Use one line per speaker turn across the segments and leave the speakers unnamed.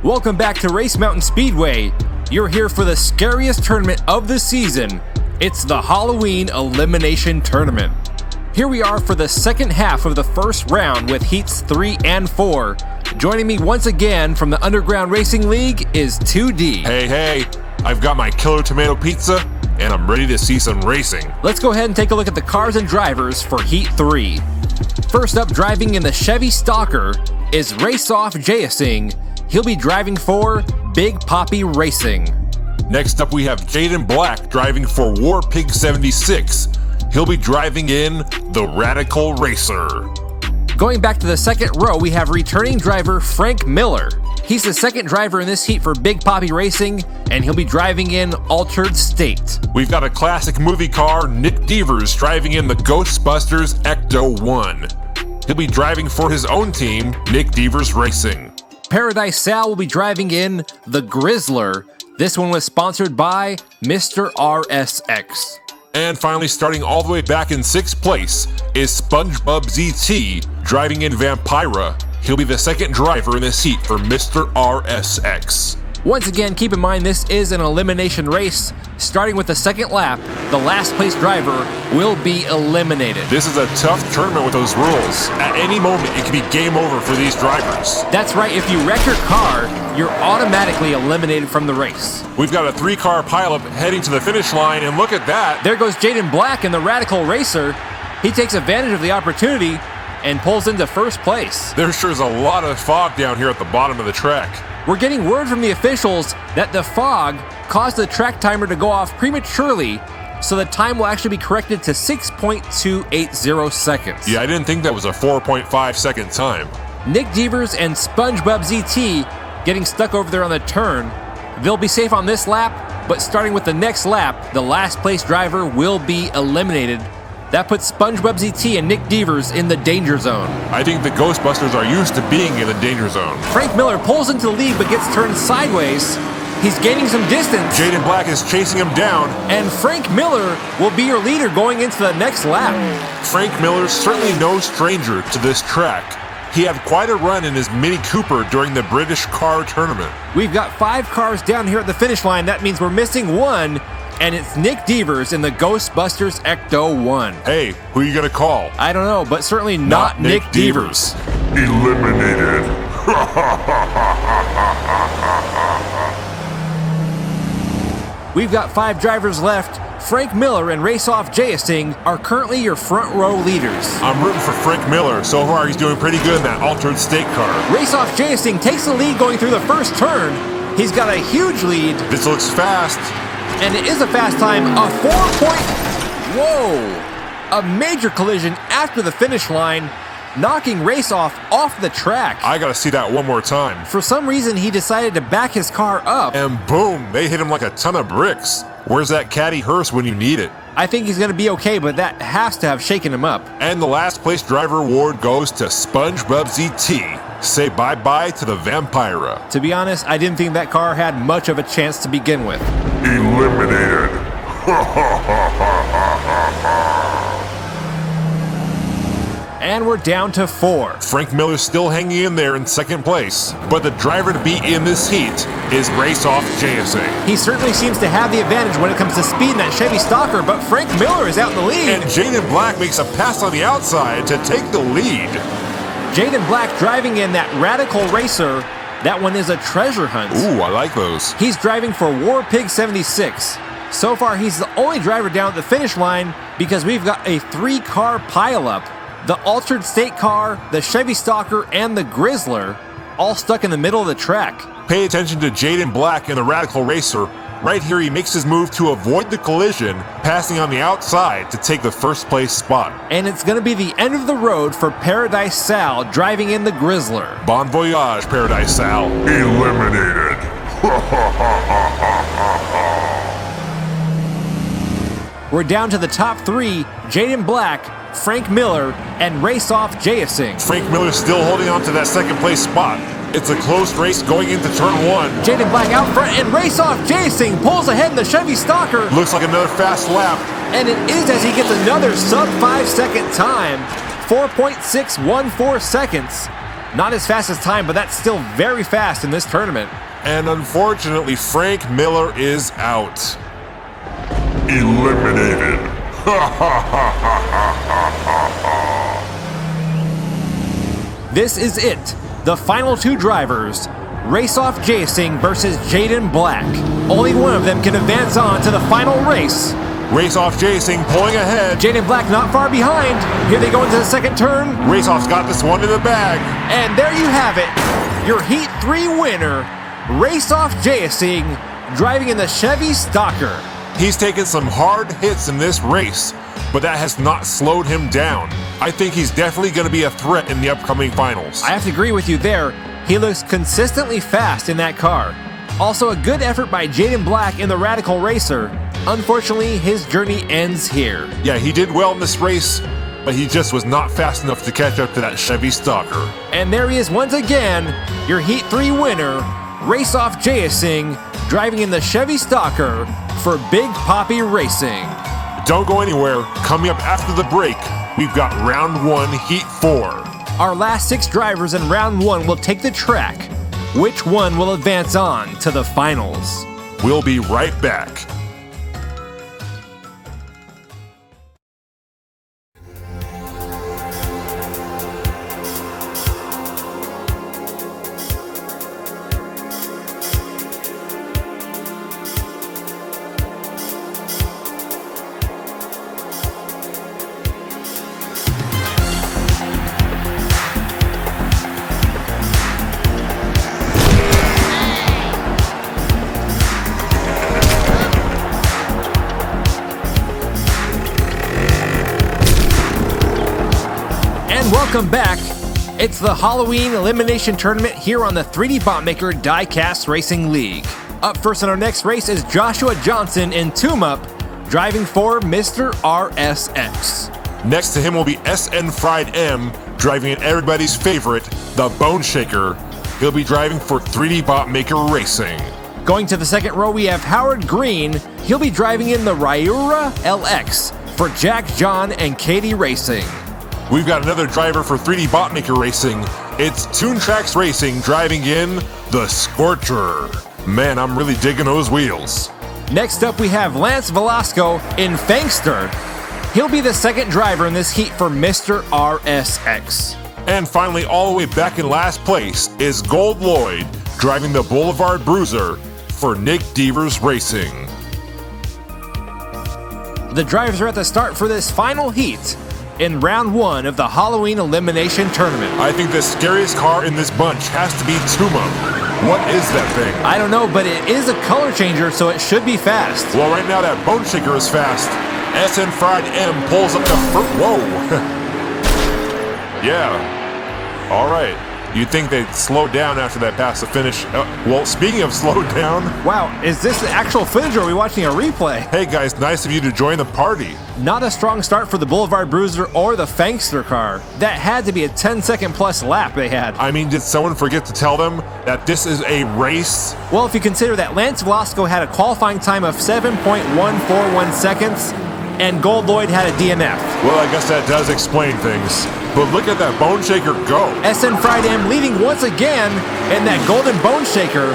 Welcome back to Race Mountain Speedway. You're here for the scariest tournament of the season. It's the Halloween Elimination Tournament. Here we are for the second half of the first round with heats 3 and 4. Joining me once again from the Underground Racing League is 2D.
Hey, I've got my killer tomato pizza and I'm ready to see some racing.
Let's go ahead and take a look at the cars and drivers for heat 3. First up, driving in the Chevy Stalker is RACEOFF JAYASINGHE. He'll be driving for Big Poppy Racing.
Next up we have Jaden Black driving for War Pig 76. He'll be driving in the Radical Racer.
Going back to the second row, we have returning driver Frank Miller. He's the second driver in this heat for Big Poppy Racing, and he'll be driving in Altered State.
We've got a classic movie car, Nick DEAVERS, driving in the Ghostbusters Ecto 1. He'll be driving for his own team, Nick DEAVERS Racing.
Paradise Sal will be driving in the Grizzler. This one was sponsored by Mr. RSX.
And finally, starting all the way back in 6th place is SpongeBob ZT driving in Vampira. He'll be the second driver in this heat for Mr. RSX.
Once again, keep in mind this is an elimination race. Starting with the second lap, the last place driver will be eliminated.
This is a tough tournament with those rules. At any moment, it could be game over for these drivers.
That's right, if you wreck your car, you're automatically eliminated from the race.
We've got a 3-car pileup heading to the finish line, and look at that.
There goes Jaden Black in the Radical Racer. He takes advantage of the opportunity and pulls into first place.
There sure is a lot of fog down here at the bottom of the track.
We're getting word from the officials that the fog caused the track timer to go off prematurely, so the time will actually be corrected to 6.280 seconds.
Yeah, I didn't think that was a 4.5 second time.
Nick DEAVERS and SpongeBob ZT getting stuck over there on the turn. They'll be safe on this lap, but starting with the next lap, the last place driver will be eliminated. That puts SpongeBob ZT and Nick DEAVERS in the danger zone.
I think the Ghostbusters are used to being in the danger zone.
Frank Miller pulls into the lead but gets turned sideways. He's gaining some distance.
Jaden Black is chasing him down.
And Frank Miller will be your leader going into the next lap.
Frank Miller's certainly no stranger to this track. He had quite a run in his Mini Cooper during the British car tournament.
We've got 5 cars down here at the finish line. That means we're missing one. And it's Nick DEAVERS in the Ghostbusters Ecto 1.
Hey, who are you gonna call?
I don't know, but certainly not Nick DEAVERS.
Eliminated.
We've got 5 drivers left. Frank Miller and RACEOFF JAYASINGHE are currently your front row leaders.
I'm rooting for Frank Miller. So far, he's doing pretty good in that Altered State car.
RACEOFF JAYASINGHE takes the lead going through the first turn. He's got a huge lead.
This looks fast.
And it is a fast time, a 4 Whoa! A major collision after the finish line, knocking RACEOFF off the track.
I gotta see that one more time.
For some reason, he decided to back his car up.
And boom, they hit him like a ton of bricks. Where's that caddy hearse when you need it?
I think he's gonna be okay, but that has to have shaken him up.
And the last place driver award goes to SpongeBob ZT. Say bye-bye to the Vampira.
To be honest, I didn't think that car had much of a chance to begin with.
Eliminated.
And we're down to 4.
Frank Miller's still hanging in there in second place, but the driver to beat in this heat is RACEOFF JAYASINGHE.
He certainly seems to have the advantage when it comes to speed in that Chevy Stalker, but Frank Miller is out in the lead.
And Jaden Black makes a pass on the outside to take the lead.
Jaden Black driving in that Radical Racer. That one is a treasure hunt.
Ooh, I like those.
He's driving for War Pig 76. So far, he's the only driver down at the finish line because we've got a 3-car pileup. The Altered State car, the Chevy Stalker, and the Grizzler all stuck in the middle of the track.
Pay attention to Jaden Black in the Radical Racer. Right here, he makes his move to avoid the collision, passing on the outside to take the first place spot.
And it's going to be the end of the road for Paradise Sal driving in the Grizzler.
Bon voyage, Paradise Sal. Eliminated.
We're down to the top 3, Jaden Black, Frank Miller, and RACEOFF JAYASINGHE.
Frank Miller's still holding on to that second place spot. It's a close race going into turn 1.
Jaden Black out front, and RACEOFF JAYASINGHE pulls ahead in the Chevy Stalker.
Looks like another fast lap.
And it is as he gets another sub 5 second time, 4.614 seconds. Not as fast as time, but that's still very fast in this tournament.
And unfortunately, Frank Miller is out.
Eliminated.
This is it. The final two drivers. RACEOFF JAYASINGHE versus Jaden Black. Only one of them can advance on to the final race.
RACEOFF JAYASINGHE pulling ahead.
Jaden Black not far behind. Here they go into the second turn.
RACEOFF's got this one in the bag.
And there you have it. Your Heat 3 winner, RACEOFF JAYASINGHE, driving in the Chevy Stalker.
He's taken some hard hits in this race, but that has not slowed him down. I think he's definitely going to be a threat in the upcoming finals.
I have to agree with you there. He looks consistently fast in that car. Also a good effort by Jaden Black in the Radical Racer. Unfortunately, his journey ends here.
Yeah, he did well in this race, but he just was not fast enough to catch up to that Chevy Stalker.
And there he is once again, your Heat 3 winner, RACEOFF JAYASINGHE, driving in the Chevy Stalker for Big Poppy Racing.
Don't go anywhere. Coming up after the break, we've got round 1, Heat 4.
Our last 6 drivers in round 1 will take the track. Which one will advance on to the finals?
We'll be right back.
Welcome back. It's the Halloween Elimination Tournament here on the 3D Botmaker Diecast Racing League. Up first in our next race is Joshua Johnson in Tomb Up, driving for Mr. RSX.
Next to him will be SN Fried M, driving in everybody's favorite, the Bone Shaker. He'll be driving for 3D Botmaker Racing.
Going to the second row, we have Howard Green. He'll be driving in the Ryura LX for Jack, John, and Katie Racing.
We've got another driver for 3D Botmaker Racing. It's TRAX Racing driving in the Scorcher. Man, I'm really digging those wheels.
Next up, we have Lance Velasco in Fangster. He'll be the second driver in this heat for Mr. RSX.
And finally, all the way back in last place is LLLOYD driving the Boulevard Bruiser for Nick DEAVERS Racing.
The drivers are at the start for this final heat in round 1 of the Halloween Elimination Tournament.
I think the scariest car in this bunch has to be Tomb Up. What is that thing?
I don't know, but it is a color changer, so it should be fast.
Well, right now that Bone Shaker is fast. SN Fried M pulls up the first. Whoa. Yeah. All right. You'd think they'd slow down after that pass to finish. Well, speaking of slowed down.
Wow, is this the actual footage or are we watching a replay?
Hey guys, nice of you to join the party.
Not a strong start for the Boulevard Bruiser or the Fangster car. That had to be a 10-second plus lap they had.
I mean, did someone forget to tell them that this is a race?
Well, if you consider that Lance Velasco had a qualifying time of 7.141 seconds, and LLLOYD had a DNF.
Well, I guess that does explain things. But look at that Bone Shaker go.
SN Fried M leading once again in that golden Bone Shaker.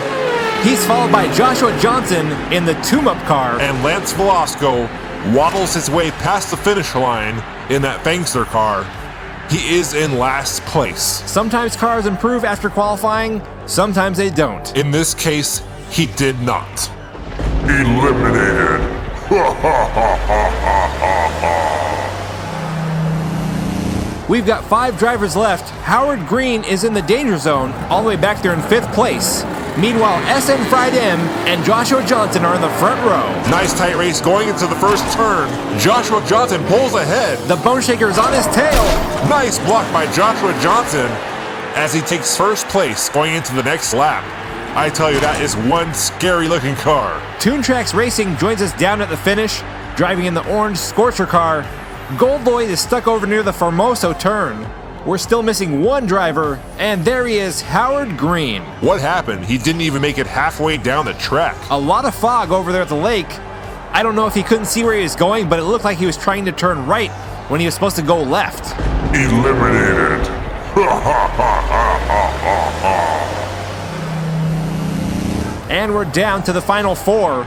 He's followed by Joshua Johnson in the Tomb Up car.
And Lance Velasco waddles his way past the finish line in that Fangster car. He is in last place.
Sometimes cars improve after qualifying, sometimes they don't.
In this case, he did not.
Eliminated.
We've got 5 drivers left. Howard Green is in the danger zone, all the way back there in 5th place. Meanwhile, SN Fried M and Joshua Johnson are in the front row.
Nice tight race going into the first turn. Joshua Johnson pulls ahead.
The Bone Shaker is on his tail.
Nice block by Joshua Johnson as he takes first place going into the next lap. I tell you, that is one scary looking car.
TRAX Racing joins us down at the finish, driving in the orange Scorcher car. LLLOYD is stuck over near the Formoso turn. We're still missing one driver, and there he is, Howard Green.
What happened? He didn't even make it halfway down the track.
A lot of fog over there at the lake. I don't know if he couldn't see where he was going, but it looked like he was trying to turn right when he was supposed to go left.
Eliminated.
And we're down to the final four.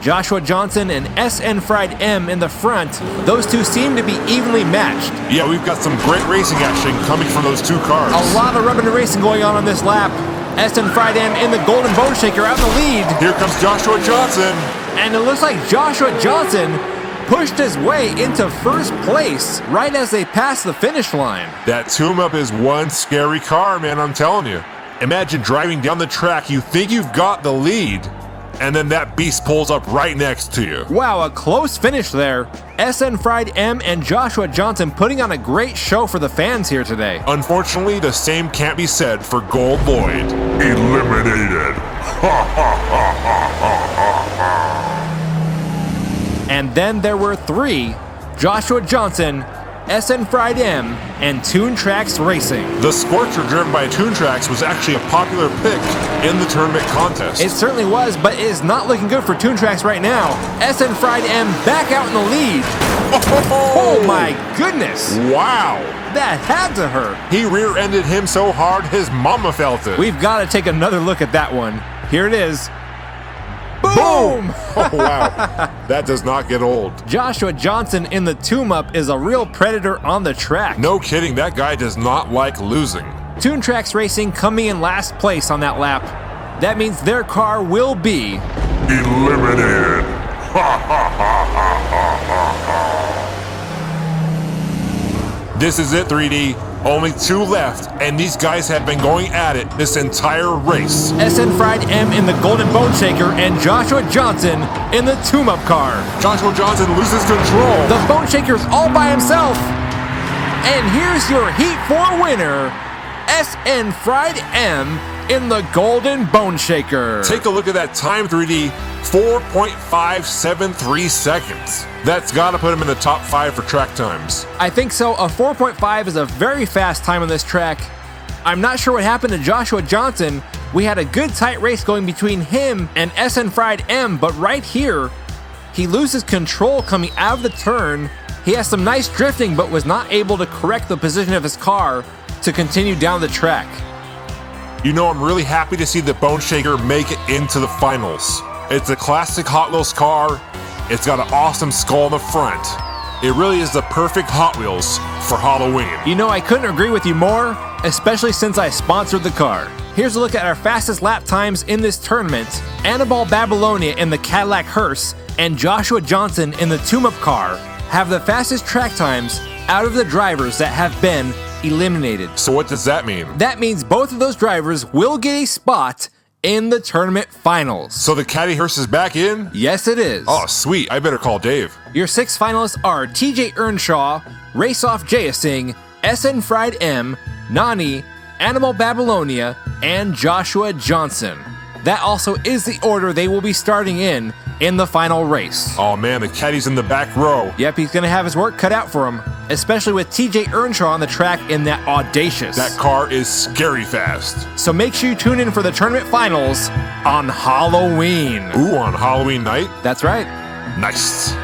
Joshua Johnson and SN Fried M in the front. Those two seem to be evenly matched.
Yeah, we've got some great racing action coming from those two cars.
A lot of rubbing and racing going on this lap. SN Fried M in the Golden Bone Shaker out in the lead.
Here comes Joshua Johnson.
And it looks like Joshua Johnson pushed his way into first place right as they passed the finish line.
That tune-up is one scary car, man, I'm telling you. Imagine driving down the track, you think you've got the lead, and then that beast pulls up right next to you.
Wow, a close finish there. SN Fried M and Joshua Johnson putting on a great show for the fans here today.
Unfortunately, the same can't be said for LLOYD.
Eliminated.
And then there were three: Joshua Johnson, SN Fried M, and TRAX Racing.
The Scorcher driven by TRAX was actually a popular pick in the tournament contest.
It certainly was, but it is not looking good for TRAX right now. SN Fried M back out in the lead. Oh my goodness.
Wow.
That had to hurt.
He rear-ended him so hard his mama felt it.
We've got to take another look at that one. Here it is. Boom!
Oh, wow. That does not get old.
Joshua Johnson in the tune-up is a real predator on the track.
No kidding, that guy does not like losing.
TRAX Racing coming in last place on that lap. That means their car will be
Eliminated.
This is it, 3D. Only two left, and these guys have been going at it this entire race.
SN Fried M in the Golden Bone Shaker and Joshua Johnson in the tune-up car.
Joshua Johnson loses control.
The Bone Shaker's all by himself. And here's your Heat 4 winner, SN Fried M in the Golden Bone Shaker.
Take a look at that time, 3D. 4.573 seconds. That's got to put him in the top 5 for track times.
I think so. A 4.5 is a very fast time on this track. I'm not sure what happened to Joshua Johnson. We had a good tight race going between him and SN Fried M, but right here, he loses control coming out of the turn. He has some nice drifting, but was not able to correct the position of his car to continue down the track.
You know, I'm really happy to see the Bone Shaker make it into the finals. It's a classic Hot Wheels car. It's got an awesome skull in the front. It really is the perfect Hot Wheels for Halloween.
You know, I couldn't agree with you more, especially since I sponsored the car. Here's a look at our fastest lap times in this tournament. Annabelle Babylonia in the Cadillac hearse and Joshua Johnson in the tune-up car have the fastest track times out of the drivers that have been eliminated.
So what does that mean?
That means both of those drivers will get a spot in the tournament finals.
So the Caddy hearse is back in?
Yes, it is.
Oh, sweet. I better call Dave.
Your 6 finalists are TJ Earnshaw, RACEOFF JAYASINGHE, SN Fried M, Nani, Animal Babylonia, and Joshua Johnson. That also is the order they will be starting in the final race.
Oh man, the Caddy's in the back row.
Yep, he's gonna have his work cut out for him, especially with TJ Earnshaw on the track in that Audacious.
That car is scary fast.
So make sure you tune in for the tournament finals on Halloween.
Ooh, on Halloween night?
That's right.
Nice.